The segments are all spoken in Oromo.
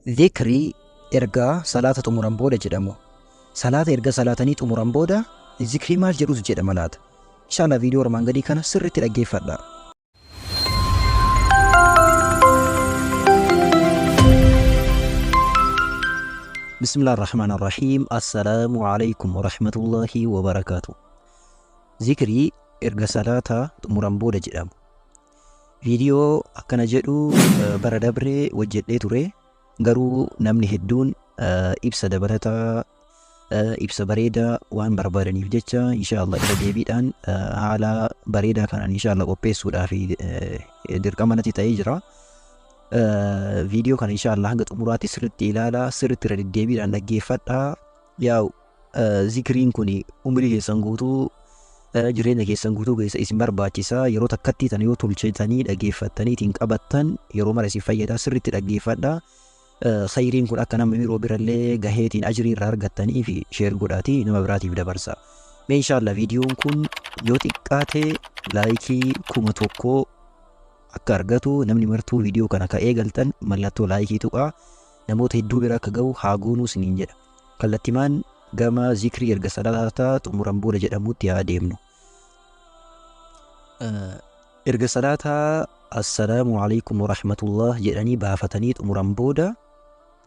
Dhikrii ergaa salaata xumuran booda jedhamu. Salaata erga salaatanii xumuran booda zikrii maal jedhutu jedhama laata? Inshallah viidiyoo armaan gadii kana sirriitti dhaggeeffadha. Bismillahirrahmanirrahiim. Assalaamu alaykum warahmatullaahi wabarakaatu. Zikrii erga salaata xumuran booda jedhamu. Viidiyoo akkana jedhu bara dabree hojjedhee ture. Garuu namni hedduun ibsa dabalataa ibsa bareedaa waan barbaadaniif jecha inshallah irra deebiidhaan haala bareedaa kanaan inshallah qopheessuudhaaf dirqama natti ta'ee jira. Viidiyoo kana inshallah hanga xumuraatti sirriitti ilaalaa, sirriitti irra deddeebiidhaan dhaggeeffadhaa. Yaa'u zikriin kun umrii keessan guutuu jireenya keessan guutuu keessa isin barbaachisaa. Yeroo takkatti tan yoo tolchetanii dhaggeeffattanii ittiin qabattan yeroo mara isin fayyadaa. Sirriitti dhaggeeffadhaa. Khayriin kun akka nama biroo birallee gaheetiin ajrii irraa argattanii fi sheer godhaatii nama biraatiif dabarsa. Mee inshallah viidiyoon kun yoo xiqqaate laayikii 1,000 akka argatu namni martuu viidiyoo kana ka eegaltan mallattoo laayikii tuqaa namoota hedduu bira akka ga'u haa goonuu isiniin jedha. Kallattimaan gama zikrii erga salaataa xumuran booda jedhamutti haa deemnu. Erga salaataa assalaamu alaykum warahmatullah jedhanii baafatanii xumuran booda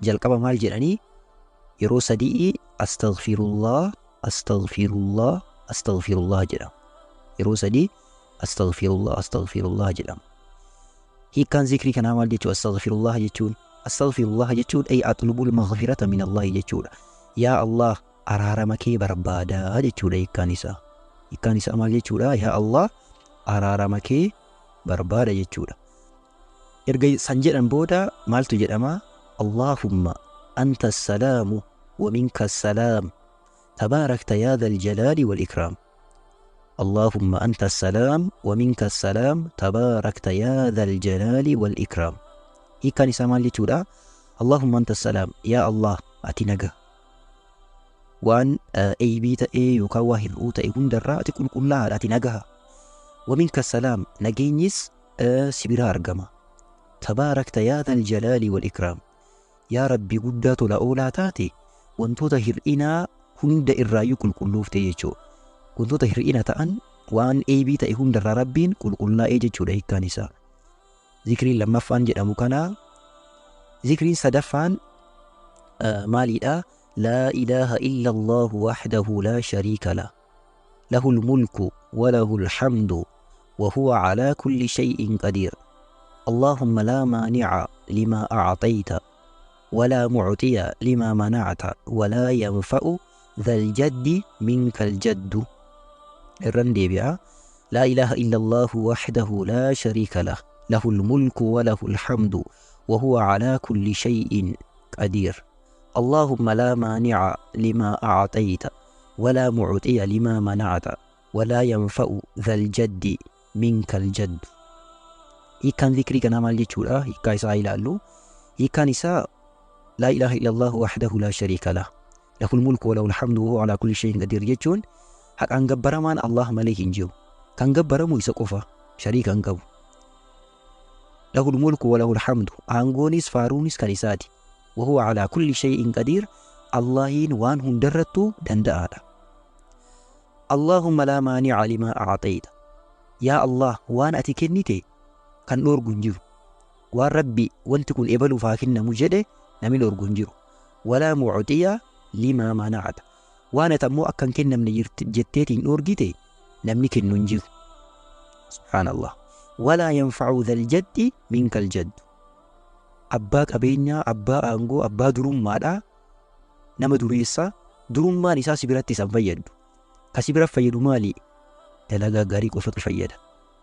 jalqaba maal jedhanii yeroo sadii astaghfirullah astaghfirullah astaghfirullah jedhama. Yeroo sadii astaghfirullah astaghfirullah jedhama. Hiikkaan zikrii kanaa maal jechuu astaghfirullah jechuun? Astaghfirullah jechuun ay atlubul maghfirata min Allah jechuudha. Yaa Allah araarama kee barbaadaa jechuudha hiikkaan isaa. Hiikkaan isaa maal jechuudha? Yaa Allah araarama kee barbaada jechuudha. Erga san jedhan booda maaltu jedhama? Allahumma anta salaamu wa minka salaam tabaarakta yaa dhal jalaali wal ikraam. Allahumma anta salaam wa minka salaam tabaarakta yaa dhal jalaali wal ikraam. Hiikkaan isaa maal jechuudha? Allahumma anta salaam, yaa Allah ati naga. Waan eeybii ta'ee yookaan waa hir'uu ta'e hundarraa ati qulqullaa'aadha, ati nagaha. ومنك السلام نجينيس سبيرار جما تباركت يا ذا الجلال والإكرام. يا ربي قدات لأولا تاتي وانتو تهرئنا هند الرايو كل كلوف تيجو كنتو تهرئنا تأن وان ايبي تأهون در ربين كل قلنا ايجو لهي كانسا. ذكرين لما فان جدا مكانا ذكرين صدفان مالي لا إله إلا الله وحده لا شريك له له الملك وله الحمد وهو على كل شيء قدير. اللهم لا مانع لما أعطيت ولا معطي لما منعت ولا ينفع ذا الجد منك الجد. الرندي بها لا إله إلا الله وحده لا شريك له له الملك وله الحمد وهو على كل شيء قدير. اللهم لا مانع لما أعطيت ولا معطي لما منعت ولا ينفع ذا الجد منك الجد. كان ذكري كان مال جيتشورا كاي سايلالو كان نساء لا اله الا الله وحده لا شريك له له الملك وله الحمد وهو على كل شيء قدير جيتشون حق ان جبر مان الله ملك انجو كان جبر مو يسقفا شريك انجو له الملك وله الحمد انغونيس فارونيس كنيساتي وهو على كل شيء قدير. الله وان هندرتو دندادا. اللهم لا مانع لما أعطيت. يا الله وان أتكنيتي كان نور جنجر وربي وانت كن إبلو فاكن مجده نمي نور جنجر ولا معطية لما منعت وانا تمو أكن كن من جتيتي نور جيتي نمي كن ننجر. سبحان الله. ولا ينفع ذا الجد منك الجد. أباك أبينا أبا أنغو أبا درم مادا نما دريسا درم ما نسا سبراتي سنفيد كسبرا فيد مالي دلقا غاريك وفق فيد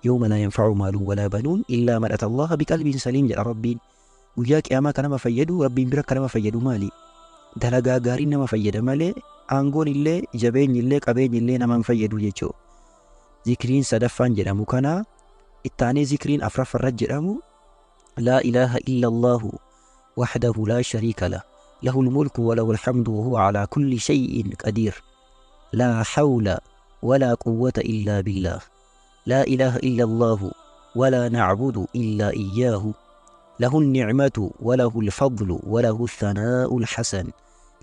يوم لا ينفع مال ولا بنون إلا من أتى الله بقلب سليم جل ربي وياك أما كان ما فيدو ربي برا كان ما فيدو مالي دلقا غاري نما فيد مالي أنغون اللي جبين اللي قبين اللي نما فيدو يجو. ذكرين صدفان جرامو كان التاني ذكرين أفرف الرجرامو لا إله إلا الله وحده لا شريك له له الملك وله الحمد وهو على كل شيء قدير. لا حول ولا قوة إلا بالله لا إله إلا الله ولا نعبد إلا إياه له النعمة وله الفضل وله الثناء الحسن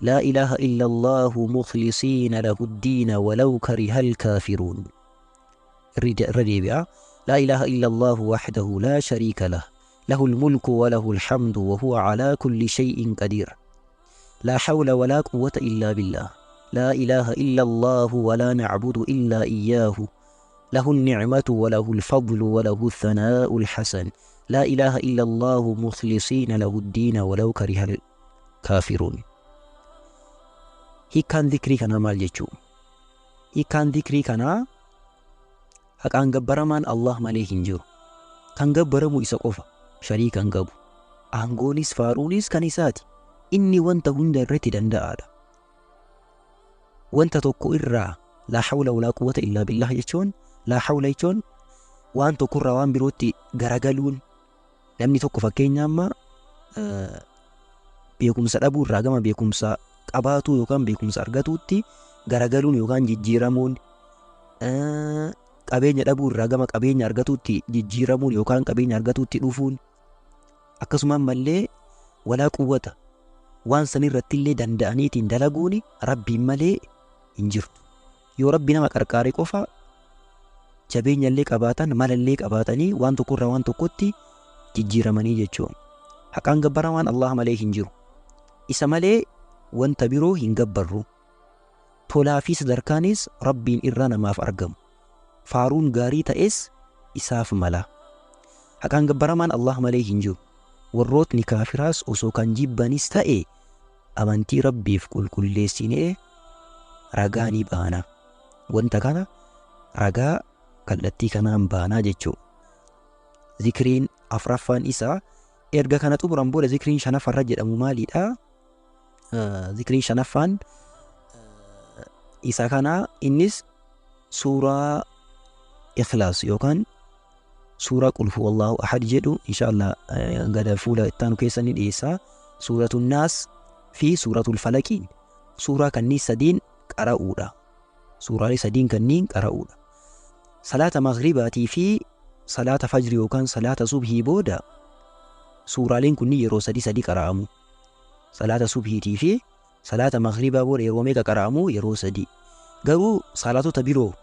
لا إله إلا الله مخلصين له الدين ولو كره الكافرون. الربيع لا إله إلا الله وحده لا شريك له له الملك وله الحمد وهو على كل شيء قدير لا حول ولا قوة إلا بالله لا إله إلا الله ولا نعبد إلا إياه له النعمة وله الفضل وله الثناء الحسن لا إله إلا الله مخلصين له الدين ولو كره الكافرون. hiikkaan dhikrii kanaa maal jechuu? hiikkaan dhikrii kanaa haqaan gabbaramaan Allah malee hin jiru. Kan gabbaramu isa qofa, shariika hin qabu. Aangoonis faaruunis kan isaati. Inni wanta hunda irratti danda'aadha. Wanta tokko irraa laa hawla walaa quwwata illaa billah jechuun, laa hawla jechuun waan tokko irraa waan birootti garagaluun. Namni tokko fakkeenya amma beekumsa dhabuu irraa gama beekumsa qabaatu yookaan beekumsa argatuutti garagaluun yookaan jijjiiramuun, qabeenya dhabuu irraa gama qabeenya argatuutti jijjiiramuun yookaan qabeenya argatuutti dhufuun, akkasumas mallee walaa quwwata waan san irratti illee danda'aniitiin dalaguun rabbiin malee hin jirtu. Yoo rabbi nama qarqaare qofa jabeenya illee qabaatan malallee qabaatanii waan tokko irraa waan tokkotti jijjiiramanii jechuudha. Haqaan gabbaramaan Allah malee hin jiru. Isa malee wanta biroo hin gabbarru. Tolaa fi sadarkaanis rabbiin irraa namaaf argamu. Faaruun gaarii ta'es isaaf mala. Haqaan gabbaramaan Allah malee hin jiru. Warrootni kaafiraas osoo kan jibbanis ta'e amantii rabbiif qulqulleessinee ragaa ni baana. Wanta kana ragaa kallattii kanaan baanaa jechuudha. Zikriin afraffaan isaa erga kana xumuran booda zikriin shanaffarra jedhamu maalidha? Zikriin shanaffaan isa kana innis suuraa ikhlaas yookaan suuraa qul huwallahu ahad jedhu inshallah gada fuula ittaanu keessa ni dhiyeessa. Suuratul naas fi suuratul falaqiin suuraa kanneen sadiin qara'uudha. Suuraalee sadiin kanneen qara'uudha. Salaata maghribaatii fi salaata fajri yookaan salaata subhii booda suuraaleen kunniin yeroo sadii qara'amu. Salaata subhiitii fi salaata maghribaa booda yeroo meeqa qara'amu? Yeroo sadii. Garuu salaatota biroo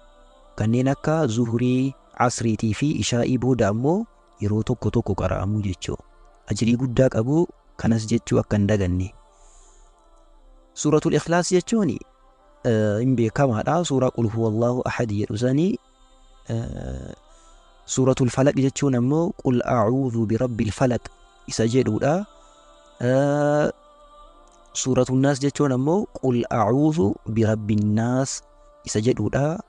kanneen akka zuhurii, asriitii fi ishaa'ii booda ammoo yeroo tokko tokko qara'amu jechuudha. Ajrii guddaa qabu. Kanas jechuu akka hin daganne. Suuratul ikhlaas jechuun hin beekamaadha. Suuraa qul huwallahu ahad jedhu sanii. Suuratul falaq jechuun ammoo qul a'uudhu birabbil falaq isa jedhuudha. Suuratul naas jechuun ammoo qul a'uudhu birabbin naas isa jedhuudha.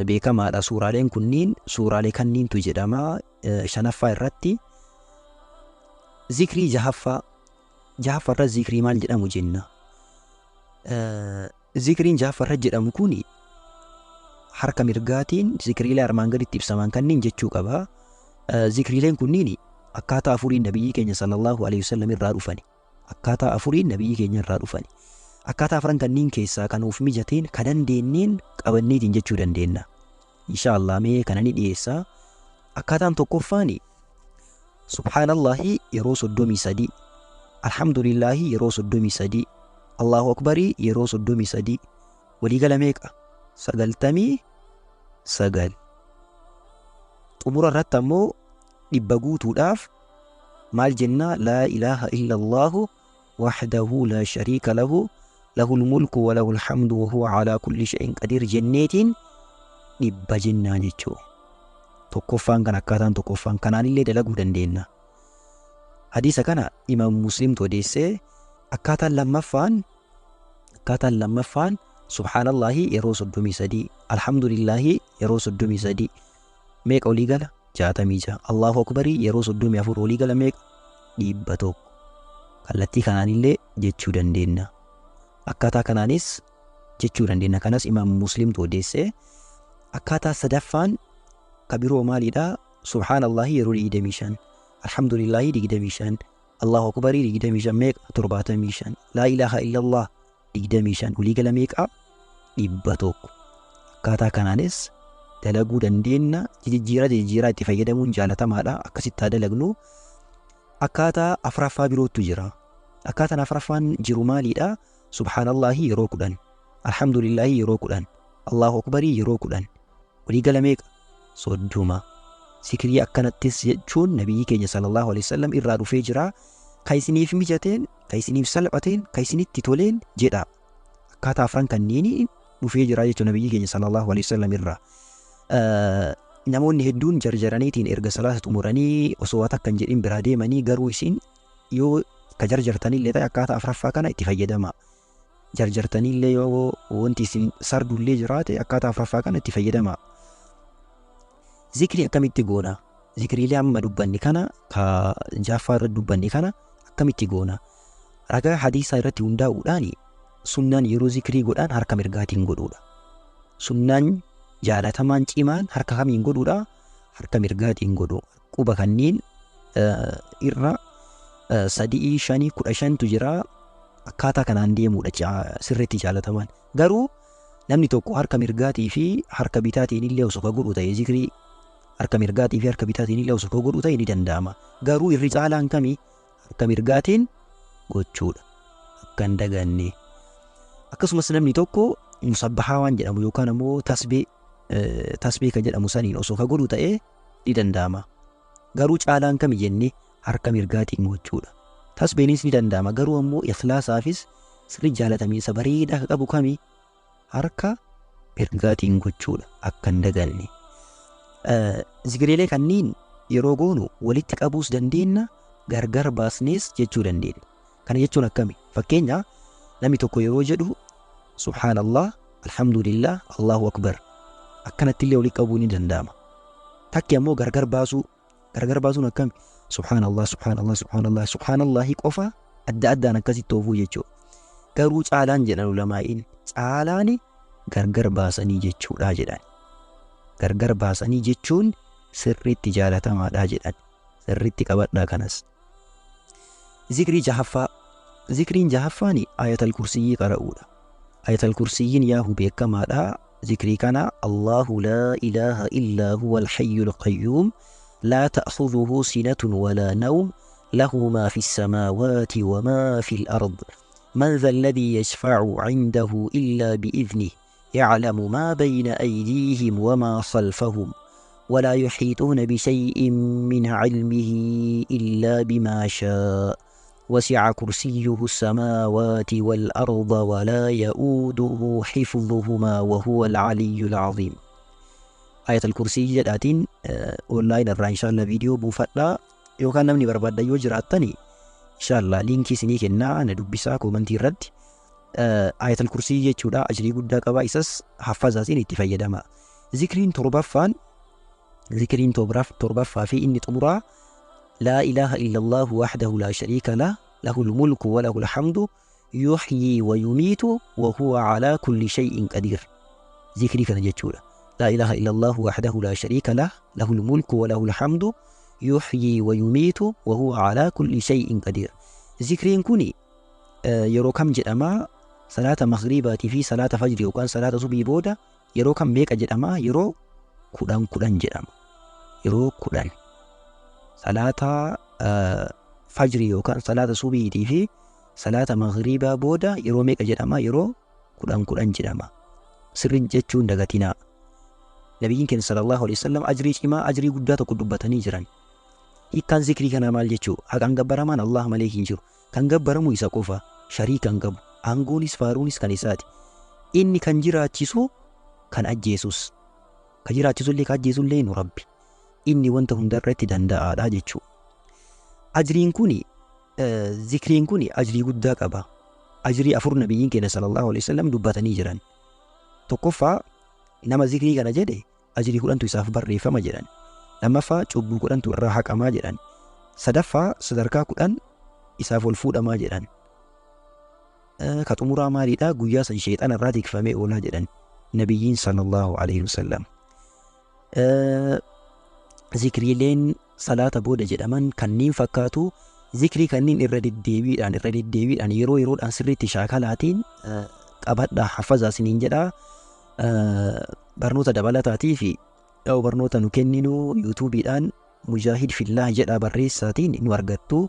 Beekamaadha. Suuraaleen kunniin suuraalee kanniintu jedhama. Shanaffaa irratti zikrii jahaffarra zikrii maal jedhamu jenna? Zikriin jahaffarra jedhamu kuni harka mirgaatiin zikriilee armaan gaditti ibsaman kanniin jechuu qaba. Zikriileen kunniin akkaataa afuriin nabiyyi keenya sallallahu alaihi wasallam irraa dhufani. Akkaataa afuriin nabiyyi keenya irraa dhufani. Akkaataa afran kanniin keessaa kan of mijateen kan dandeenyeen qabanneetiin jechuu dandeenya. Inshaallah mee kana ni dhiyeessa. Akkaataan tokkoffaani subhaanallahi yeroo 33, alhamdulillahi yeroo 33, Allahu akbarii yeroo 33. Waliigala meeqa? 99. Xumura irratti ammoo dhibba guutuudhaaf maal jenna? laa ilaaha illa allahu wahdahu laa shariika lahu lahul mulku wa lahul hamdu wa huwa ala kulli shay'in qadiir jenneetiin dhibba jennaa jechuudha. Tokkoffaan kan akkaataan tokkoffaan kanaanillee dalaguu dandeenya. Hadiisa kana Imaam Muslimtu odeessee. Akkaataan lammaffaan subhaanallahi yeroo 33, alhamdulillahi yeroo 33. Meeqa olii gala? 66. Allahu akbarii yeroo 34 olii gala meeqa? 100. Kallattii kanaanillee jechuu dandeenya. Akkaataa kanaanis jechuu dandeenya. Kanas Imaam Muslimtu odeessee. Akkaataa sadaffaan kabiroo maalidha? Subhaanallahi yeroo 25, alhamdulillahi 25, Allahu akbarii 25 meeqa? 75. Laa ilaaha illallah 25 olii gala meeqa? 100. Akkaataa kanaanis dalaguu dandeenya. Jijjiiraa itti fayyadamuun jaalatamaadha. Akkasitti haa dalagnu. akkaataa afuraffaa birootu jira. Akkaataan afuraffaan jiru maalidha? Subhaanallahi yeroo 10, alhamdulillahi yeroo 10, Allahu akbarii yeroo 10. Walii gala meeqa? 30. Zikrii akkanattis jechuun nabiyyi keenya sallallahu alaihi wasallam irraa dhufee jira. Kan isiniif mijateen, kan isiniif salphateen, kan isinitti toleen jedha. Akkaataa afran kanneen dhufee jira jechuun nabiyyi keenya sallallahu alaihi wasallam irraa. Namoonni hedduun jarjaraniitiin erga salaata xumuranii osoo waan akka hin jedhin biraa deemanii, garuu isin yoo ka jarjartanillee ta'e akkaataa afuraffaa kana itti fayyadama. Jarjartanillee yoo wanti isin sardullee jiraate akkaataa afuraffaa kana itti fayyadama. Zikrii akkamitti goona? Zikriilee amma dubbanni kana ka jaaffaa irratti dubbanni kana akkamitti goona? Ragaa hadiisaa irratti hundaa'uudhaan sunnaan yeroo zikrii godhan harka mirgaatiin godhuudha. Sunnaan jaalatamaan cimaan harka kamiin godhuudha? Harka mirgaatiin godhu. Quba kanneen irra 3, 5, 15tu jira. Akkaataa kanaan deemuudha sirriitti jaalatamaan. Garuu namni tokko harka mirgaatii fi harka bitaatiin illee osoo ka godhu ta'e zikrii harka mirgaatii fi harka bitaatiin illee osoo ka godhu ta'e ni danda'ama. Garuu irri caalaan kamii? Harka mirgaatiin gochuudha. Akka hin daganne. Akkasumas namni tokko musabbahaa waan jedhamu yookaan ammoo tasbee kan jedhamu saniin osoo ka godhu ta'e ni danda'ama. Garuu caalaan kami jennee harka mirgaatiin gochuudha. Tasbeenis ni danda'ama. Garuu ammoo ikhlaasaafis sirrii jaalatamiinsa bareedaa ka qabu kami? Harka mirgaatiin gochuudha. Akka hin daganne. Zikriilee kanneen yeroo goonu walitti qabuus dandeenya, gargar baasnees jechuu dandeenya. Kana jechuun akkami? Fakkeenya namni tokko yeroo jedhu subhaanallah, alhamdulillah, Allahu akbar akkanatti illee walitti qabuu ni danda'ama. Takki ammoo gargar baasuun akkami? Subhaanallah, subhaanallah, subhaanallah, subhaanallahi qofa adda addaan akkasitti oofuu jechuudha. Garuu caalaan jedhan ulamaa'iin caalaani gargar baasanii jechuudha jedhan. Gargar baasanii jechuun sirriitti jaalatamaadha jedhan. Sirriitti qabadhaa kanas. Zikrii jahaffaa. Zikriin jahaffaani ayatal kursiyyii qara'uudha. Ayatal kursiyyiin yaahu beekamaadha. Zikrii kana Allahu laa ilaaha illaa huwa al-hayyul qayyuum laa ta'khudhuhu sinatun walaa nawm lahu maa fi as-samaawaati wa maa fi al-ard man dha alladhii yashfa'u 'indahu illaa bi'idhnihi يعلم ما بين أيديهم وما خلفهم ولا يحيطون بشيء من علمه إلا بما شاء وسع كرسيه السماوات والأرض ولا يؤوده حفظهما وهو العلي العظيم. آية الكرسي جداتين أونلاين الرا إن شاء الله فيديو بوفلا يوكان نمني بربادا يوجراتني إن شاء الله لينكي سنيكنا ندبسا كومنتي رد. آية الكرسي jechuudha ajrii guddaa qaba. Isas haffazaatiin itti fayyadama. Zikriin torbaffaa fi inni xumuraa لا إله إلا الله وحده لا شريك له له الملك وله الحمد يحيي ويميت وهو على كل شيء قدير. ذكري كان جتشولا لا إله إلا الله وحده لا شريك له له الملك وله الحمد يحيي ويميت وهو على كل شيء قدير. ذكرين كوني yeroo kam jedhama? Salaata maghribaatii fi salaata fajrii yookaan salaata subii booda yeroo kam meeqa jedhama? Yeroo 10 jedhama. Yeroo 10. Salaata fajrii yookaan salaata subiitii fi salaata maghribaa booda yeroo meeqa jedhama? Yeroo 10 jedhama. Sirri jechuun dagatinaa. Nabiyyiin keenya sallallahu alaihi wasallam ajrii cimaa, ajrii guddaa tokko dubbatanii jiran. Hiikkaan zikrii kana maal jechuu? Haqaan gabbaramaan Allah malee hin jiru. Kan gabbaramu isa qofa. Shariikan qabu. Aangoonis faaruunis kan isaati. Inni kan jiraachisu kan ajjeesus. Kan jiraachisullee kan ajjeesullee nu Rabbi. Inni wanta hundarratti danda'aadha jechuu. Ajriin kuni zikriin kuni ajrii guddaa qaba. Ajrii 4 nabiyyiin keenya sallallahu alaihi wasallam dubbatanii jiran. Tokkoffaa nama zikrii kana jedhe ajrii 10tu isaaf barreeffama jedhan. Lammaffaa cubbuu 10tu irraa haqamaa jedhan. Sadaffaa sadarkaa 10 isaaf ol fuudhamaa jedhan. Ka xumuraa maaliidha? Guyyaa san sheexana irraa tikfamee oolaa jedhan nabiyyiin sallallahu alaihi wasallam. Zikriileen salaata booda jedhaman kanneen fakkaatu. Zikrii kanneen irra deddeebiidhaan yeroo yeroodhaan sirriitti shaakalaatiin qabadhaa hafazaa isiniin jedhaa. Barnoota dabalataatii fi barnoota nu kenninu yuutuubiidhaan mujaahid fillah jedha barreessaatiin nu argattu.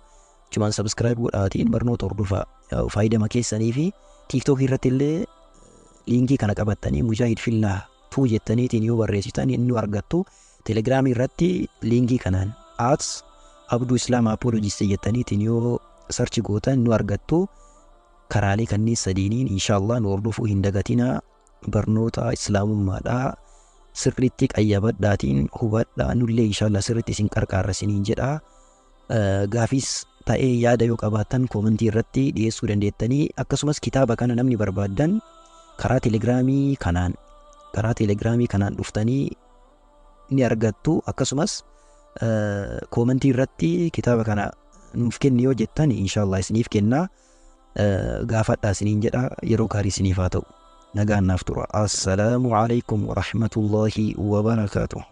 Cumaan subscribe godhaatiin barnoota hordofaa. Faayidama keessanii fi TikTok irratti illee liinkii kana qabattanii mujaahid fillah 2 jettaniitiin yoo barreessitan nu argattu. Telegiraamii irratti liinkii kanaan Abduu Islaam Apologist jettaniitiin yoo sarchi gootan nu argattu. Karaalee kanneen sadiiniin inshallah nu hordofuu hin dagatinaa. Barnoota islaamummaadhaa sirriitti qayyabadhaatiin hubadhaa. Nullee inshallah sirriitti isin qarqaarra isiniin jedhaa. Gaafis ta'ee yaada yoo qabaattan koomentii irratti dhiyeessuu dandeettanii. Akkasumas kitaaba kana namni barbaaddan karaa telegiraamii kanaan dhuftanii ni argattu. Akkasumas koomentii irratti kitaaba kana nuuf kenni yoo jettan inshallah isiniif kennaa. Gaafadhaa isiniin jedha. Yeroo gaarii isiniif haa ta'u. Nagaan naaf tura. Assalaamu alaykum wa rahmatullahi wa barakaatuh.